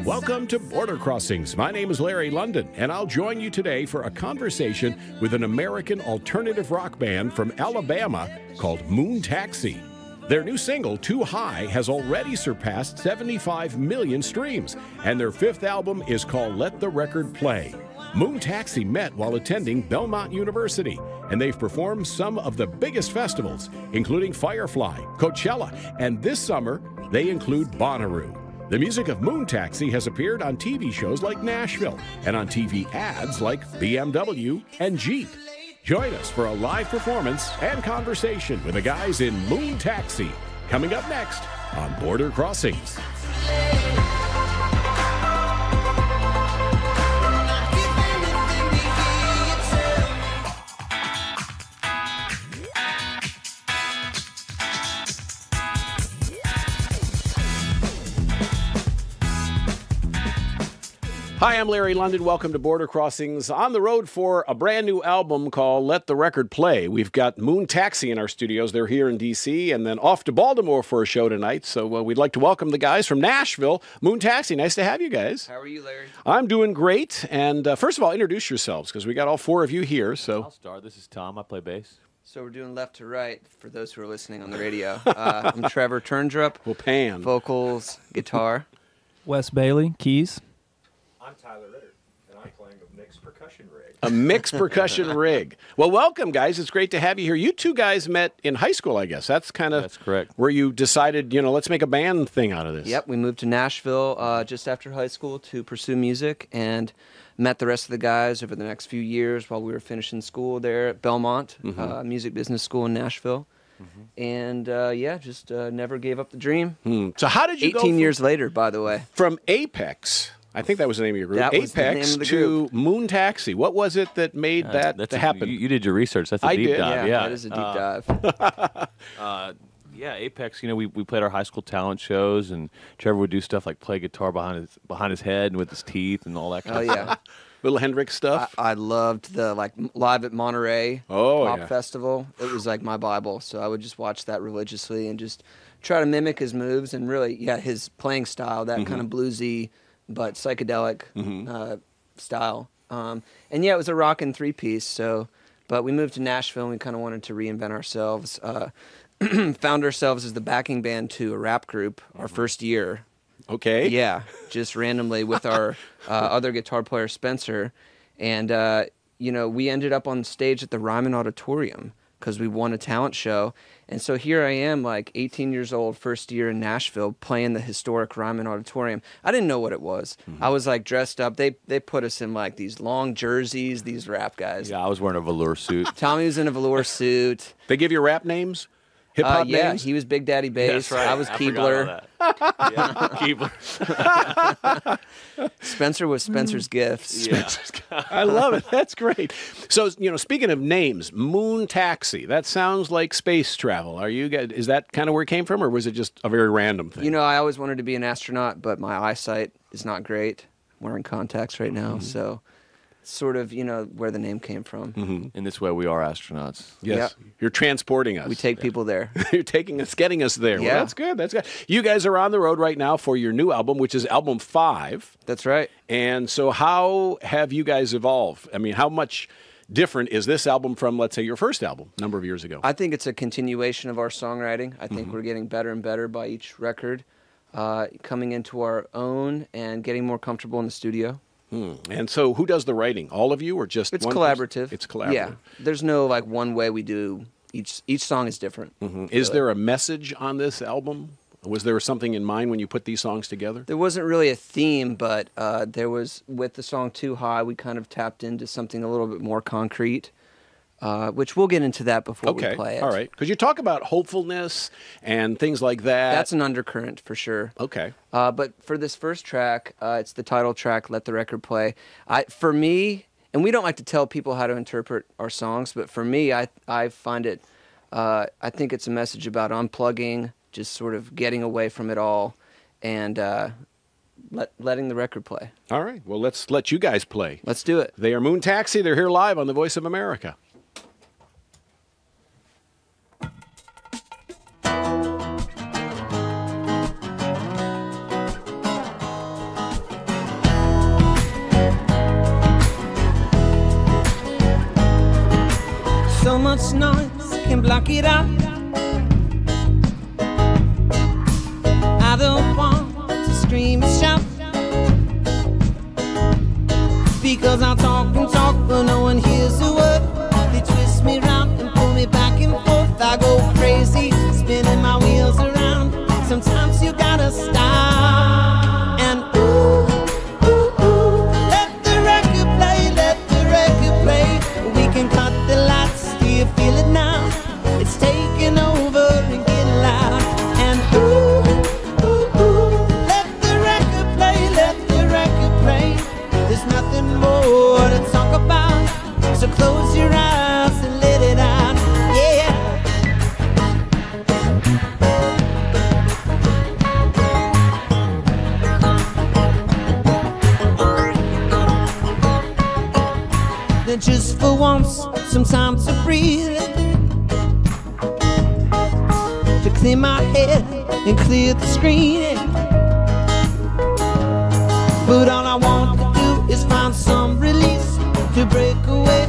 Welcome to Border Crossings. My name is Larry London, and I'll join you today for a conversation with an American alternative rock band from Alabama called Moon Taxi. Their new single, Too High, has already surpassed 75 million streams, and their fifth album is called Let the Record Play. Moon Taxi met while attending Belmont University, and they've performed some of the biggest festivals, including Firefly, Coachella, and this summer, they include Bonnaroo. The music of Moon Taxi has appeared on TV shows like Nashville and on TV ads like BMW and Jeep. Join us for a live performance and conversation with the guys in Moon Taxi, coming up next on Border Crossings. Hi, I'm Larry London. Welcome to Border Crossings. On the road for a brand new album called Let the Record Play. We've got Moon Taxi in our studios. They're here in D.C. and then off to Baltimore for a show tonight. So we'd like to welcome the guys from Nashville, Moon Taxi. Nice to have you guys. How are you, Larry? I'm doing great. And first of all, introduce yourselves because we got all four of you here. So I'll start. This is Tom. I play bass. So we're doing left to right for those who are listening on the radio. I'm Trevor Turndrup. We'll pan. Vocals, guitar. Wes Bailey, keys. I'm Tyler Ritter, and I'm playing a mixed percussion rig. A mixed percussion rig. Well, welcome, guys. It's great to have you here. You two guys met in high school, I guess. That's correct. Where you decided, let's make a band thing out of this. Yep, we moved to Nashville just after high school to pursue music and met the rest of the guys over the next few years while we were finishing school there at Belmont, music business school in Nashville. And, just never gave up the dream. So how did you 18 years later, by the way. From Apex, I think that was the name of your group, That was the name Apex of the to group. Moon Taxi? What was it that made that to happen? You did your research. That's a I deep did. dive. Yeah, that is a deep dive. Yeah, Apex. We played our high school talent shows, and Trevor would do stuff like play guitar behind his head and with his teeth and all that kind Oh, of yeah. stuff. Little Hendrix stuff? I loved the Live at Monterey Pop Festival. It was like my Bible, so I would just watch that religiously and just try to mimic his moves and really, his playing style, that kind of bluesy but psychedelic style. It was a rockin' three-piece. But we moved to Nashville and we kind of wanted to reinvent ourselves. Found ourselves as the backing band to a rap group our first year. Okay. Yeah, just randomly with our other guitar player, Spencer. And, we ended up on stage at the Ryman Auditorium because we won a talent show. And so here I am, 18 years old, first year in Nashville, playing the historic Ryman Auditorium. I didn't know what it was. I was, dressed up. They put us in, these long jerseys, these rap guys. Yeah, I was wearing a velour suit. Tommy was in a velour suit. They give you rap names? Hip-hop names? He was Big Daddy Bass. That's right. I was Keebler. Keebler. Spencer was Spencer's Gifts. Yeah. I love it. That's great. So, speaking of names, Moon Taxi, that sounds like space travel. Is that kind of where it came from, or was it just a very random thing? I always wanted to be an astronaut, but my eyesight is not great. I'm wearing contacts right now, so sort of, where the name came from. In this way, we are astronauts. Yes. Yep. You're transporting us. We take people there. You're taking us, getting us there. Yeah. Well, that's good. That's good. You guys are on the road right now for your new album, which is album 5. That's right. And so how have you guys evolved? I mean, how much different is this album from, let's say, your first album a number of years ago? I think it's a continuation of our songwriting. I think we're getting better and better by each record, coming into our own and getting more comfortable in the studio. And so who does the writing? All of you or just It's one collaborative. person? It's collaborative. Yeah. There's no one way we do each song is different. Is there a message on this album? Was there something in mind when you put these songs together? There wasn't really a theme, but there was, with the song Too High, we kind of tapped into something a little bit more concrete, which we'll get into that before we play it. All right. Because you talk about hopefulness and things like that. That's an undercurrent for sure. Okay. But for this first track, it's the title track, Let the Record Play. For me, and we don't like to tell people how to interpret our songs, but for me, I find it, I think it's a message about unplugging, just sort of getting away from it all, and letting the record play. All right. Well, let's let you guys play. Let's do it. They are Moon Taxi. They're here live on The Voice of America. much noise can block it out. I don't want to scream and shout, because I'll talk and talk, but no one hears a word. They twist me round and pull me back and forth. I go crazy, spinning my wheels around. Sometimes you gotta stop and ooh, ooh, ooh. Let the record play, let the record play. We can cut the lights, do you feel it now? It's taking over and getting loud. And ooh, ooh, ooh. Let the record play, let the record play. There's nothing more to talk about, so close your eyes and let it out, yeah. Then just for once, some time to breathe, to clear my head and clear the screen. But all I want to do is find some release, to break away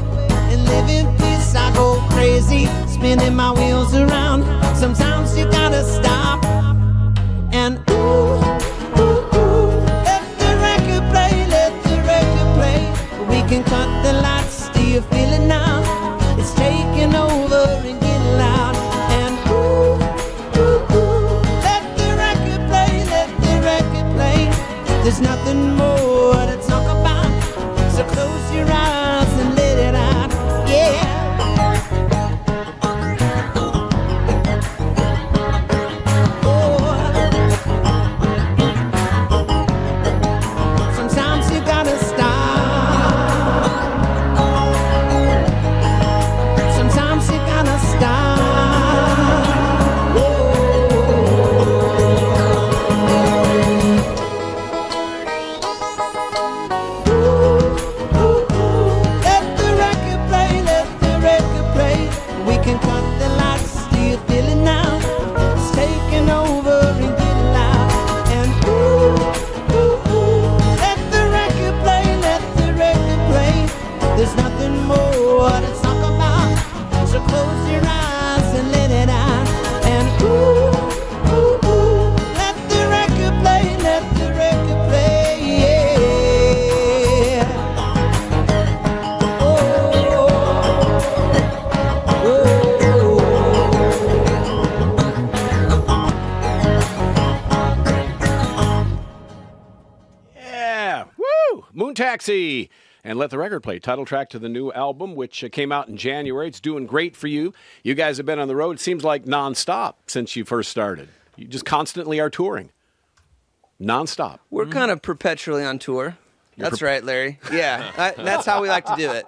and live in peace. I go crazy, spinning my wheels around. Sometimes you gotta stop and ooh, ooh, ooh. Let the record play, let the record play. We can cut the lights, do you feel it now? It's taking over and getting loud. And ooh, ooh, ooh. Let the record play, let the record play. There's nothing more to talk about, so close your eyes and let it out, yeah. Oh, sometimes you gotta stop. Sometimes you gotta stop. Let the record play, let the record play. We can cut the lights, do you feel it now? It's taking over and getting loud. And ooh, ooh, ooh. Let the record play, let the record play. There's nothing more to talk about, so close your eyes and let it out. And ooh, ooh, ooh. Let the record play, let the record play, yeah. Yeah, woo! Moon Taxi and Let the Record Play, title track to the new album, which came out in January. It's doing great for you. You guys have been on the road, it seems like nonstop since you first started. You just constantly are touring. Nonstop. We're kind of perpetually on tour. That's right, Larry. Yeah, that's how we like to do it.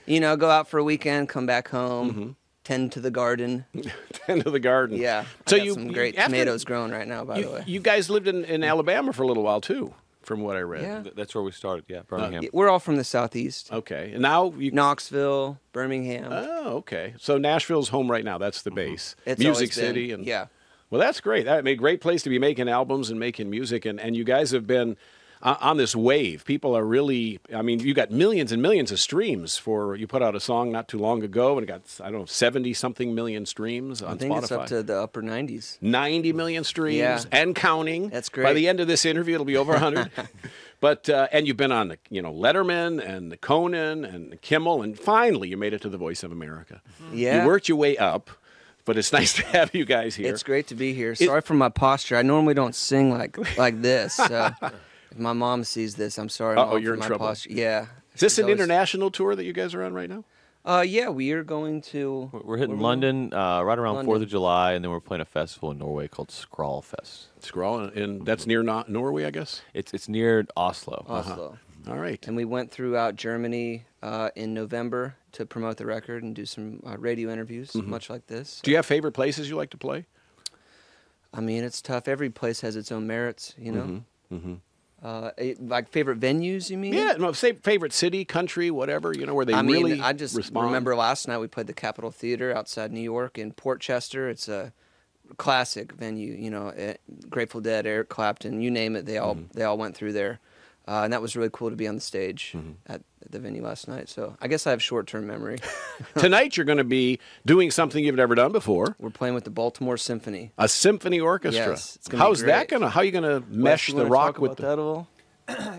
You know, go out for a weekend, come back home, tend to the garden. Tend to the garden. Yeah, So I got you some great after- tomatoes growing right now, by the way. You guys lived in Alabama for a little while too, from what I read. Yeah. That's where we started, yeah, Birmingham. Yeah, we're all from the Southeast. Okay, and now you. Knoxville, Birmingham. Oh, okay. So Nashville's home right now. That's the base. It's Music always been, City and yeah. Well, that's great. That made a great place to be making albums and making music, and you guys have been on this wave. People are really. I mean, you got millions and millions of streams for. You put out a song not too long ago, and it got 70-something million streams on I think Spotify. it's up to the upper 90s. 90 million streams Yeah. and counting. That's great. By the end of this interview, it'll be over 100. But and you've been on Letterman and Conan and Kimmel, and finally you made it to the Voice of America. Yeah. You worked your way up, but it's nice to have you guys here. It's great to be here. Sorry for my posture. I normally don't sing like this. So if my mom sees this, I'm sorry. Uh-oh, Mom, you're for in my trouble. posture. Yeah. Is this She's an always- international tour that you guys are on right now? Yeah, we are going to. We're hitting London right around London. 4th of July, and then we're playing a festival in Norway called Skrallfest. Scroll, and that's near Norway, I guess. It's near Oslo. Oslo. All right. And we went throughout Germany in November to promote the record and do some radio interviews, much like this. Do you have favorite places you like to play? I mean, it's tough. Every place has its own merits, you know. Like favorite venues, you mean? Yeah, no, say favorite city, country, whatever. Where they I mean, really I just respond. remember last night we played the Capitol Theater outside New York in Port Chester. It's a classic venue. Grateful Dead, Eric Clapton, you name it, they all went through there. And that was really cool to be on the stage at the venue last night. So I guess I have short-term memory. Tonight you're going to be doing something you've never done before. We're playing with the Baltimore Symphony. A symphony orchestra. Yes, it's gonna be How's that great. going to? How are you going to mesh You the wanna rock talk with about the? that a little?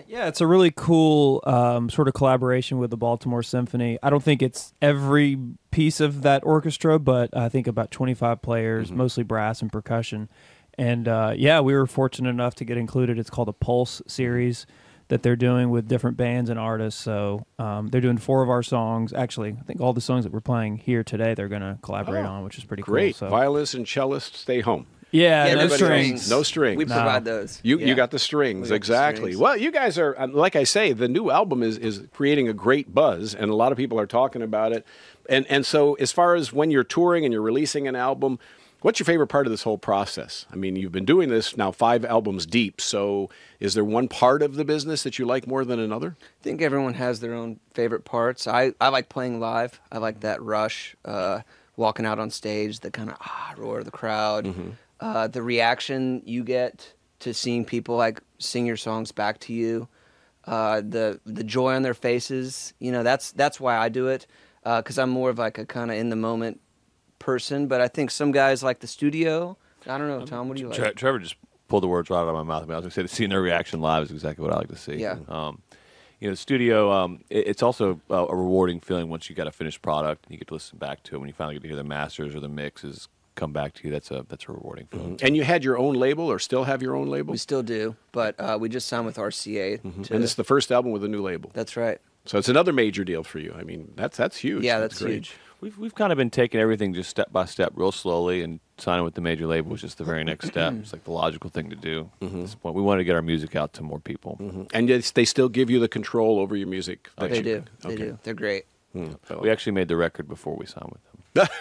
Yeah, it's a really cool sort of collaboration with the Baltimore Symphony. I don't think it's every piece of that orchestra, but I think about 25 players, mostly brass and percussion. And yeah, we were fortunate enough to get included. It's called a Pulse series that they're doing with different bands and artists. So they're doing 4 of our songs. Actually, I think all the songs that we're playing here today, they're going to collaborate on, which is pretty Great. cool. So. Violinists and cellists stay home. Yeah, no everybody strings. No strings. We No. provide those. You got the strings, We got the exactly. strings. Well, you guys are, like I say, the new album is creating a great buzz, and a lot of people are talking about it. And so as far as when you're touring and you're releasing an album, what's your favorite part of this whole process? I mean, you've been doing this now 5 albums deep, so is there one part of the business that you like more than another? I think everyone has their own favorite parts. I like playing live. I like that rush, walking out on stage, the kind of roar of the crowd. The reaction you get to seeing people like sing your songs back to you, the joy on their faces. You know, that's why I do it, because I'm more of like a kind of in the moment person. But I think some guys like the studio. I don't know, Tom. What do you like? Trevor just pulled the words right out of my mouth. I mean, I was going to say, seeing their reaction live is exactly what I like to see. Yeah. You know, the studio, it's also a rewarding feeling once you got a finished product and you get to listen back to it. When you finally get to hear the masters or the mixes come back to you, that's a rewarding feeling. And you had your own label, or still have your own label? We still do, but we just signed with RCA. And it's the first album with a new label. That's right. So it's another major deal for you. I mean, that's huge. Yeah, that's great. huge. We've kind of been taking everything just step by step, real slowly, and signing with the major label was just the very next step. It's like the logical thing to do. At this point, we wanted to get our music out to more people. And yes, they still give you the control over your music. They do. They do. They're great. We actually made the record before we signed with them.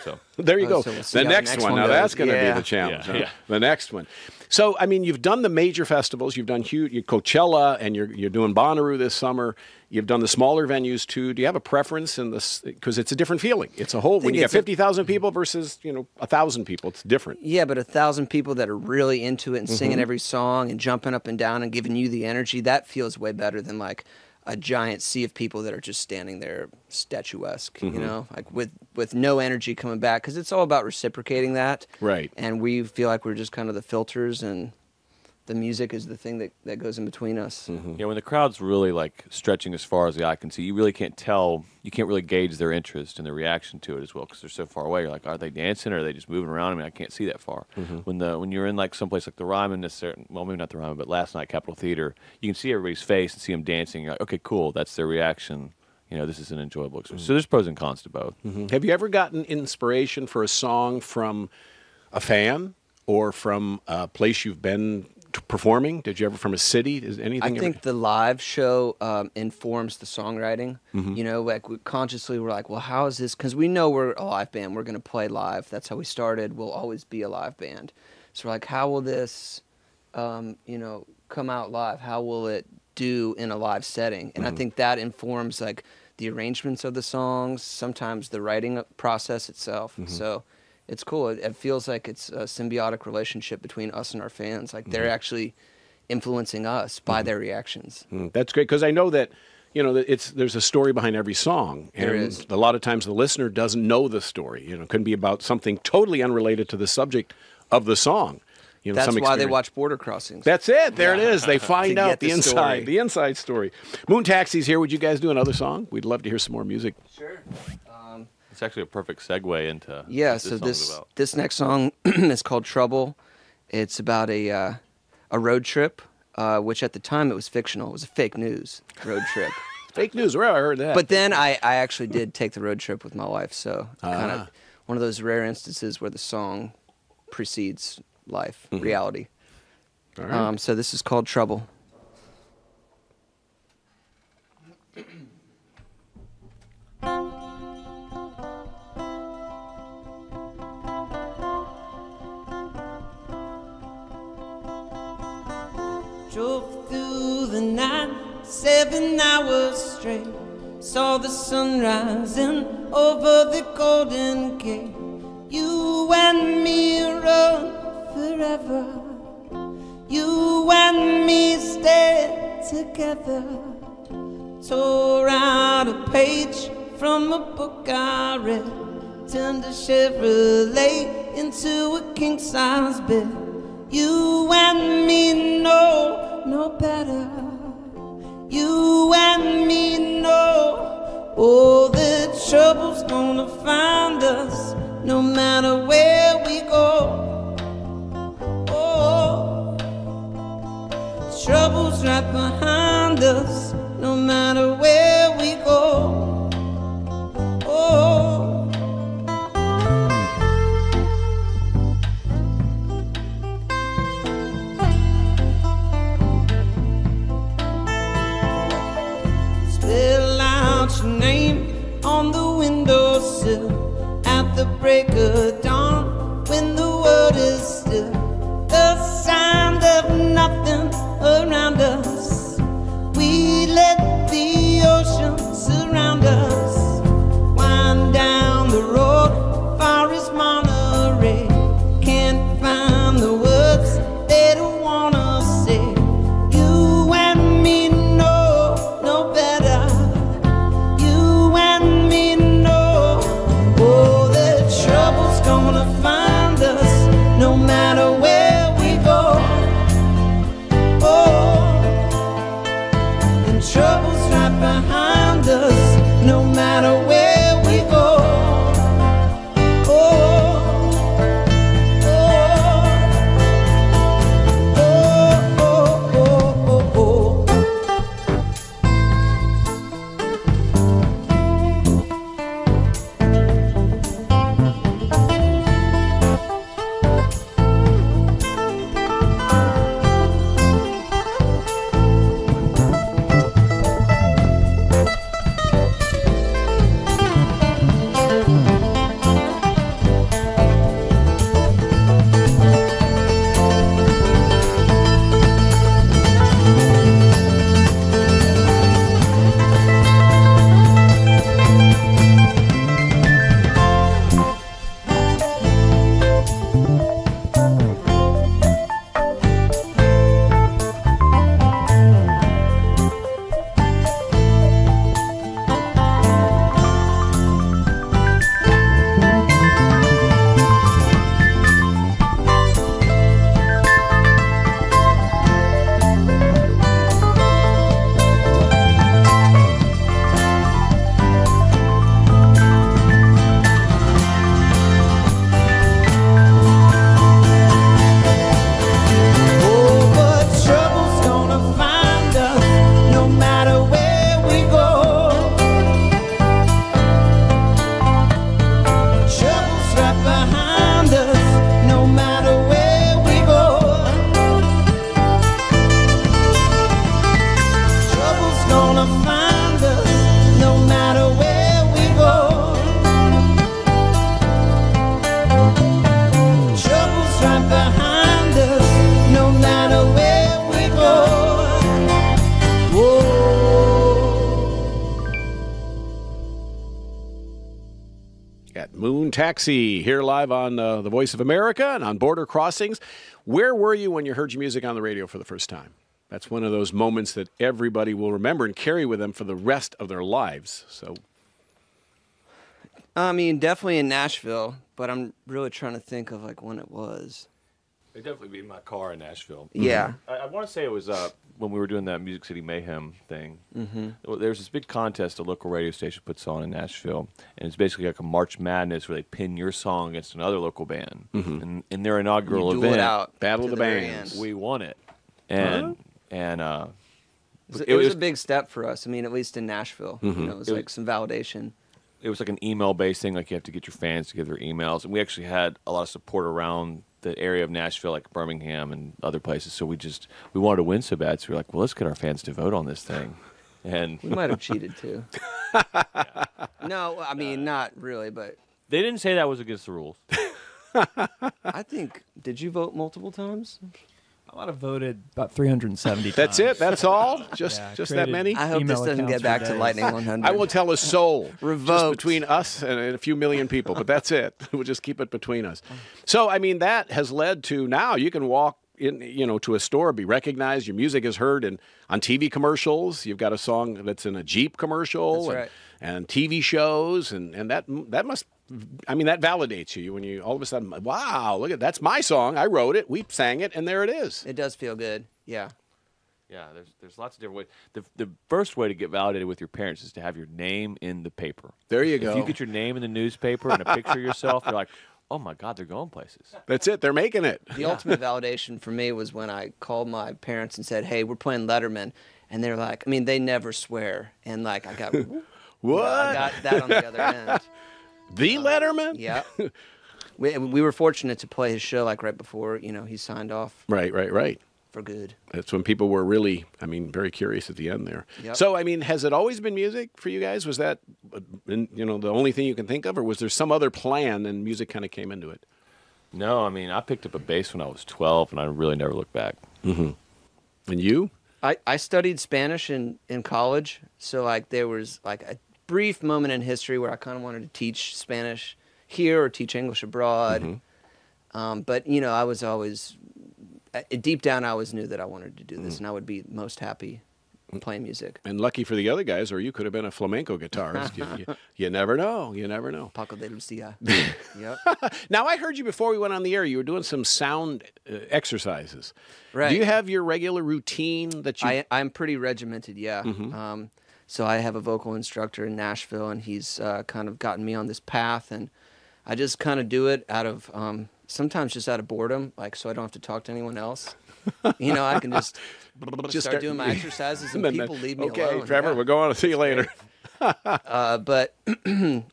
So There you go. so we'll see The how the next next one. one Now goes. that's going to Yeah. be the challenge. Yeah. huh? Yeah. The next one. So, I mean, you've done the major festivals. You've done huge Coachella, and you're doing Bonnaroo this summer. You've done the smaller venues too. Do you have a preference in this? Because it's a different feeling. It's a whole. When you got it's a- 50,000 people versus 1,000 people, it's different. Yeah, but 1,000 people that are really into it and singing every song and jumping up and down and giving you the energy, that feels way better than like a giant sea of people that are just standing there statuesque, you know, like with no energy coming back, because it's all about reciprocating that. Right. And we feel like we're just kind of the filters, and the music is the thing that goes in between us. yeah, when the crowd's really like stretching as far as the eye can see, you really can't tell. You can't really gauge their interest and their reaction to it as well because they're so far away. You're like, are they dancing or are they just moving around? I mean, I can't see that far. When you're in like someplace like the Ryman, well, maybe not the Ryman, but last night Capitol Theater, you can see everybody's face and see them dancing. You're like, okay, cool, that's their reaction. You know, this is an enjoyable experience. So there's pros and cons to both. Have you ever gotten inspiration for a song from a fan or from a place you've been performing? Did you ever from a city? Is anything? I think the live show informs the songwriting. You know, like consciously we're like, well, how is this? Because we know we're a live band. We're going to play live. That's how we started. We'll always be a live band. So we're like, how will this, come out live? How will it do in a live setting? And I think that informs like the arrangements of the songs, sometimes the writing process itself. So it's cool. It feels like it's a symbiotic relationship between us and our fans. Like they're actually influencing us by their reactions. That's great because I know that there's a story behind every song, and There is. a lot of times the listener doesn't know the story. It could be about something totally unrelated to the subject of the song. That's some why they experience. watch Border Crossings. That's it. There it is. They find To out get the the inside, story. the inside story. Moon Taxi's here. Would you guys do another song? We'd love to hear some more music. Sure. It's actually a perfect segue into Yeah, what so this song's about. this next song is called Trouble. It's about a road trip, which at the time it was fictional. It was a fake news road trip. Fake news. Where I heard that. But then I actually did take the road trip with my wife, so kind of one of those rare instances where the song precedes life, reality. All right. So this is called Trouble. Drove through the night, 7 hours straight. Saw the sun rising over the Golden Gate. You and me run forever. You and me stay together. together, tore out a page from a book I read, turned a Chevrolet into a king-size bed. You and me know better. You and me know, oh, the trouble's gonna find us no matter where we go. Oh, trouble's right behind us no matter where we go. Oh, spell out your name on the windowsill at the break of dawn when the world is still. The sound of nothing around us. We let the ocean surround us. Wind down the road, far as Monterey. Can't find the words they don't wanna say. You and me know better. You and me know, oh, the trouble's gonna find us no matter where we go. Oh, and trouble's right behind us no matter where we go. Oh, oh, oh, oh, oh, oh. Oh, but trouble's gonna find us no matter where we go. Trouble's right behind us no matter where we go. Trouble's gonna find us no matter where we go. Trouble's right behind us no matter where we go. Whoa. Got Moon Taxi here live on the Voice of America and on Border Crossings. Where were you when you heard your music on the radio for the first time? That's one of those moments that everybody will remember and carry with them for the rest of their lives. So, I mean, definitely in Nashville, but I'm really trying to think of like when it was. It'd definitely be in my car in Nashville. Yeah. I want to say it was when we were doing that Music City Mayhem thing. Mm-hmm. There's this big contest a local radio station puts on in Nashville, and it's basically like a March Madness where they pin your song against another local band. And in their inaugural You duel event, it out Battle of to the very Bands. end. we won it. And It was a big step for us. I mean, at least in Nashville, you know, it was It like was- some validation. it was like an email-based thing. Like you have to get your fans to give their emails, and we actually had a lot of support around the area of Nashville, like Birmingham and other places. So we wanted to win so bad. So we were like, well, let's get our fans to vote on this thing. And We might have cheated too. No, I mean, not really, but they didn't say that was against the rules. I think, did you vote multiple times? I might have voted about 370 times. That's it? That's all? Just that created- many? I hope this Email doesn't accounts get for back to days. Lightning 100. I won't tell a soul. Just Revoked. between us and a few million people, but that's it. We'll just keep it between us. So, I mean, that has led to now you can walk to a store, be recognized. Your music is heard on TV commercials. You've got a song that's in a Jeep commercial. That's right. And TV shows, and that must, I mean, that validates you when you all of a sudden, wow, look at that's my song. I wrote it. We sang it, and there it is. It does feel good. Yeah. Yeah, there's lots of different ways. The first way to get validated with your parents is to have your name in the paper. There you go. If you get your name in the newspaper and a picture of yourself, they're like, oh my God, they're going places. That's it. They're making it. The ultimate validation for me was when I called my parents and said, hey, we're playing Letterman. And they're like, I mean, they never swear. And like, I got, what? I got that on the other end. The Letterman? Yeah. We were fortunate to play his show like right before, he signed off. Right. For good. That's when people were really, very curious at the end there. Yep. So, has it always been music for you guys? Was that, the only thing you can think of, or was there some other plan and music kind of came into it? No, I picked up a bass when I was 12, and I really never looked back. Mm-hmm. And you? I studied Spanish in college, so like there was like a brief moment in history where I kind of wanted to teach Spanish here or teach English abroad. Mm-hmm. But I was always deep down, I always knew that I wanted to do this, and I would be most happy playing music. And lucky for the other guys, or you could have been a flamenco guitarist. you never know. You never know. Paco de Lucia. Yep. Now, I heard you before we went on the air. You were doing some sound exercises. Right. Do you have your regular routine that you... I'm pretty regimented, yeah. Mm-hmm. So I have a vocal instructor in Nashville, and he's kind of gotten me on this path, and I just kind of do it out of... sometimes just out of boredom, like so I don't have to talk to anyone else. I can just start doing my exercises and people leave me alone. Okay, Trevor, we're going to see you later. But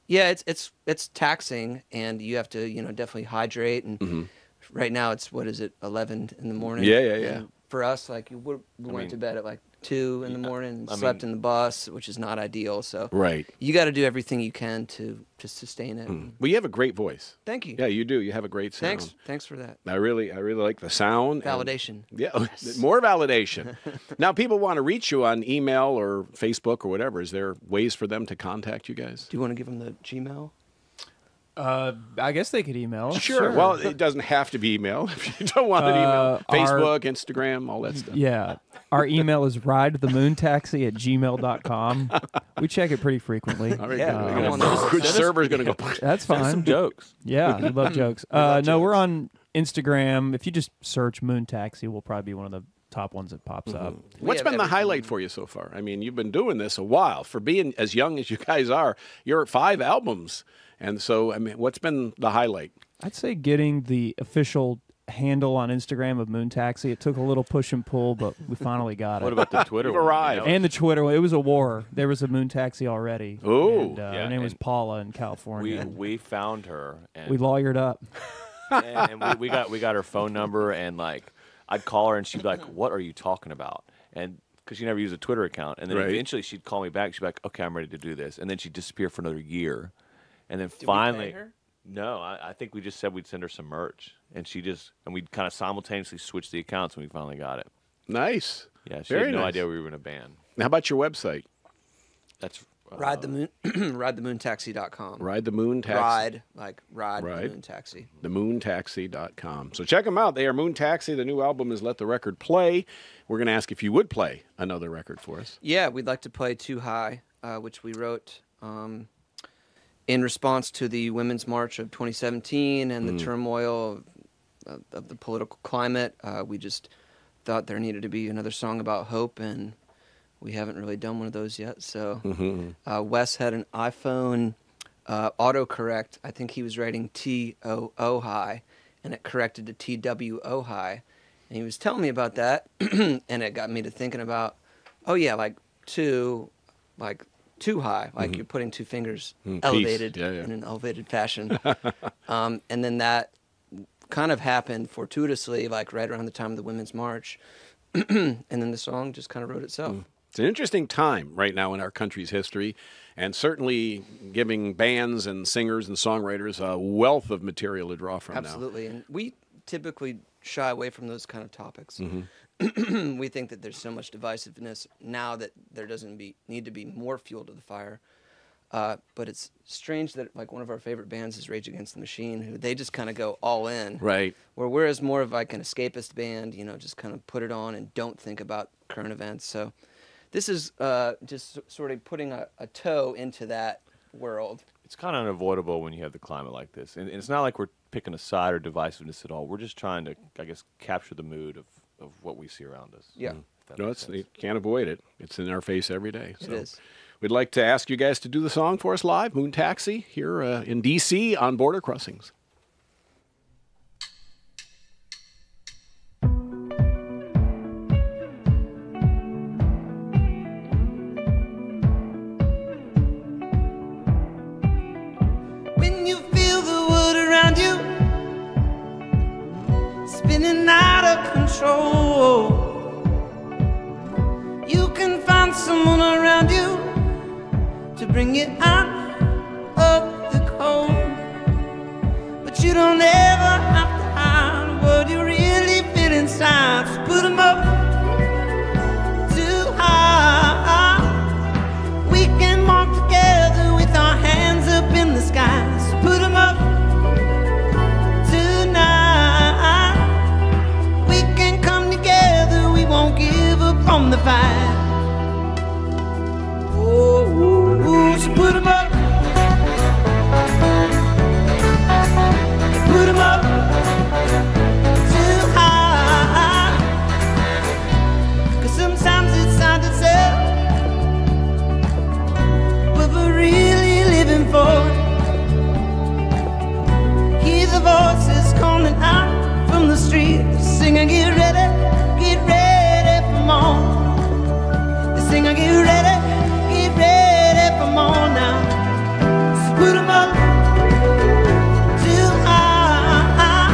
yeah, it's taxing, and you have to definitely hydrate. And right now it's 11 in the morning. Yeah. And for us, like we went to bed at like 2 in the morning and slept in the bus, which is not ideal. So right, you got to do everything you can to sustain it. Well, you have a great voice. Thank you. Yeah, you do. You have a great sound. Thanks for that. I really like the sound. Validation. Yeah, yes. More validation. Now, people want to reach you on email or Facebook or whatever. Is there ways for them to contact you guys? Do you want to give them the Gmail? I guess they could email. Sure. Well, it doesn't have to be email. If you don't want an email, Facebook, Instagram, all that stuff. Yeah. Our email is ridethemoontaxi@gmail.com. We check it pretty frequently. All right, good server's going to go. That's fine. Some jokes. Yeah, we love jokes. No, we're on Instagram. If you just search Moon Taxi, we'll probably be one of the top ones that pops up. What's been the highlight for you so far? You've been doing this a while. For being as young as you guys are, you're at 5 albums. And so, what's been the highlight? I'd say getting the official handle on Instagram of Moon Taxi. It took a little push and pull, but we finally got it. What about the Twitter? You've arrived. And the Twitter. It was a war. There was a Moon Taxi already. Oh. Her name was Paula in California. We found her. And we lawyered up. and we got her phone number, and like I'd call her and she'd be like, "What are you talking about?" And because she never used a Twitter account, and then eventually she'd call me back. She'd be like, "Okay, I'm ready to do this," and then she'd disappear for another year, and then finally, we pay her? No, I think we just said we'd send her some merch, and we'd kind of simultaneously switch the accounts, and we finally got it. Nice. Yeah, she had no idea we were in a band. How about your website? That's ridethemoontaxi.com. Ride the Moon Taxi. Ride the Moon Taxi. TheMoonTaxi.com. So check them out. They are Moon Taxi. The new album is Let the Record Play. We're going to ask if you would play another record for us. Yeah, we'd like to play Too High, which we wrote in response to the Women's March of 2017 and the turmoil of the political climate. We just thought there needed to be another song about hope, and we haven't really done one of those yet. So Wes had an iPhone autocorrect. I think he was writing T-O-O high, and it corrected to T-W-O high. And he was telling me about that, and it got me to thinking about, too high, like you're putting two fingers elevated in an elevated fashion. And then that kind of happened fortuitously, like right around the time of the Women's March. And then the song just kind of wrote itself. It's an interesting time right now in our country's history, and certainly giving bands and singers and songwriters a wealth of material to draw from. Absolutely. And we typically shy away from those kind of topics. We think that there's so much divisiveness now that there doesn't need to be more fuel to the fire. But it's strange that like one of our favorite bands is Rage Against the Machine, who they just kind of go all in. Right. Where we're more of like an escapist band, just kind of put it on and don't think about current events. So this is just sort of putting a toe into that world. It's kind of unavoidable when you have the climate like this. And it's not like we're picking a side or divisiveness at all. We're just trying to, I guess, capture the mood of what we see around us. Yeah. No, you can't avoid it. It's in our face every day. So. It is. We'd like to ask you guys to do the song for us live, Moon Taxi, here in D.C. on Border Crossings. When you feel the world around you spinning out of control, you can find someone around you to bring you out of the cold. But you don't ever have to hide what you really feel inside. So put 'em up too high. We can walk together with our hands up in the sky. So put 'em up tonight. We can come together, we won't give up on the fight. So put 'em up. Put 'em up too high. 'Cause sometimes it's hard to tell what we're really living for. Hear the voices calling out from the street, singing, get ready for more. They sing, get ready for more now. So put 'em up too high.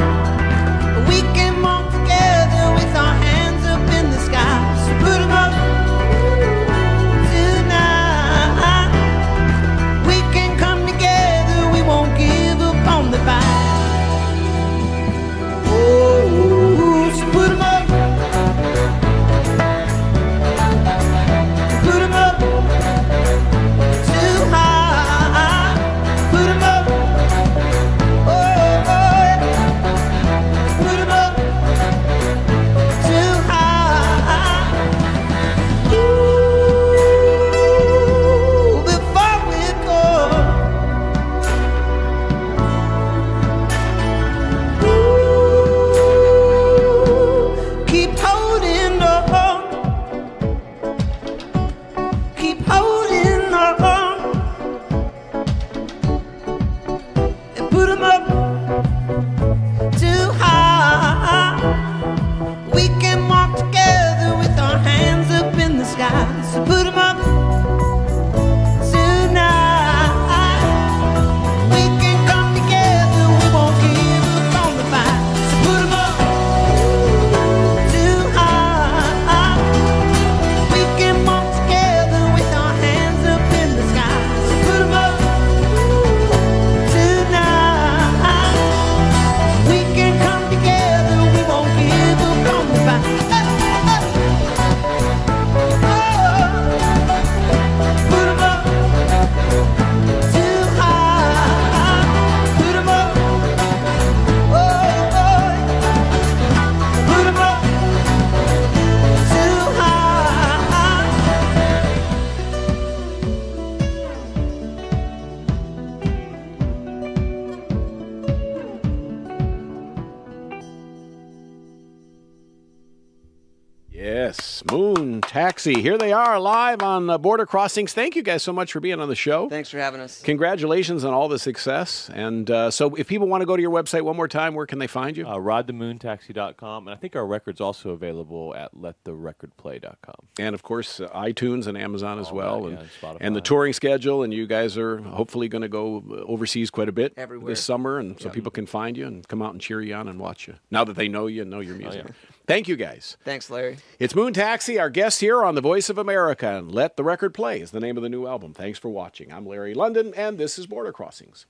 We can walk together with our hands up in the sky. So put 'em up tonight. We can come together, we won't give up on the fight. Oh, so put 'em up. Put 'em up too high. Put 'em up. Oh, yeah. Put 'em up too high. Ooh, before we go. Ooh, keep holding on. Keep holding on and put 'em up too high. We can walk together with our hands up in the sky. So put 'em up tonight. We can come together, we won't give up on the fight. So put 'em up too high. We can walk together with our hands up in the sky. So put 'em up tonight. We can come together, we won't give up on the fight. Put 'em up too high. Put 'em up. Oh, put 'em up too high. Yes, Moon Taxi. Here they are live on Border Crossings. Thank you guys so much for being on the show. Thanks for having us. Congratulations on all the success. And so if people want to go to your website one more time, where can they find you? RideTheMoonTaxi.com. And I think our record's also available at LetTheRecordPlay.com. And, of course, iTunes and Amazon as All well. that, and, yeah, and Spotify. and the touring schedule. And you guys are hopefully going to go overseas quite a bit Everywhere. this summer. And so Yep. people can find you and come out and cheer you on and watch you. Now that they know you and know your music. yeah. Thank you, guys. Thanks, Larry. It's Moon Taxi, our guest here on the Voice of America. And Let the Record Play is the name of the new album. Thanks for watching. I'm Larry London, and this is Border Crossings.